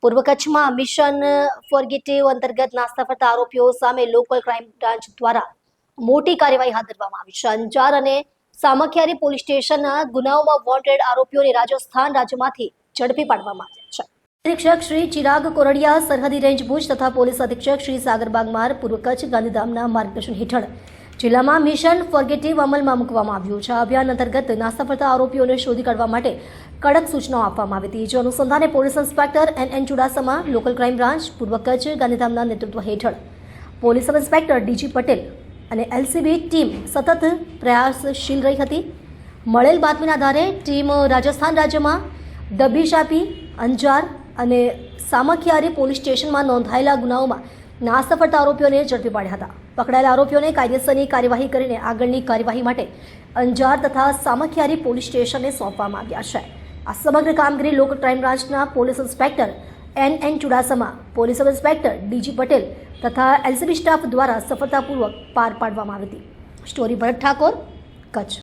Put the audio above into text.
પૂર્વ કચ્છમાં મિશન ફોરગેટિવ અંતર્ગત નાસ્તા ફરતા આરોપીઓ સામે લોકલ ક્રાઇમ બ્રાન્ચ દ્વારા મોટી કાર્યવાહી હાથ ધરવામાં આવી છે. અંજાર અને સામખિયારી પોલીસ સ્ટેશનના ગુનાઓમાં વોન્ટેડ આરોપીઓને રાજસ્થાન રાજ્યમાંથી ઝડપી પાડવામાં આવ્યા છે. અધિક્ષક શ્રી ચિરાગ કોરડિયા, સરહદી રેન્જ ભુજ તથા પોલીસ અધિક્ષક શ્રી સાગર બાગમાર, પૂર્વ કચ્છ ગાંધીધામના માર્ગદર્શન હેઠળ જિલ્લામાં મિશન ફોરગેટિવ અમલમાં મૂકવામાં આવ્યું છે. આ અભિયાન અંતર્ગત નાસ્તા ફરતા આરોપીઓને શોધી કાઢવા માટે કડક સૂચનાઓ આપવામાં આવી હતી. જે અનુસંધાને police inspector N Chudasama, local crime branch પૂર્વ કચ્છ ગાંધીધામના નેતૃત્વ હેઠળ police sub inspector D G Patel અને એલસીબી ટીમ સતત પ્રયાસશીલ રહી હતી. મળેલ બાતમીના આધારે ટીમ રાજસ્થાન રાજ્યમાં દબીશ આપી અંજાર અને સામખિયારી પોલીસ સ્ટેશનમાં નોંધાયેલા ગુનાઓમાં નાસ્તા ફરતા આરોપીઓને ઝડપી પાડ્યા હતા. પકડાયેલા આરોપીઓને કાયદેસરની કાર્યવાહી કરીને આગળની કાર્યવાહી માટે અંજાર તથા સામખિયારી પોલીસ સ્ટેશનને સોંપવામાં આવ્યા છે. આ સમગ્ર કામગીરી લોકલ ક્રાઇમ બ્રાન્ચના police inspector N Chudasama, police sub inspector D G Patel તથા એલસીબી સ્ટાફ દ્વારા સફળતાપૂર્વક પાર પાડવામાં આવી હતી. સ્ટોરી ભરત ઠાકોર, કચ્છ.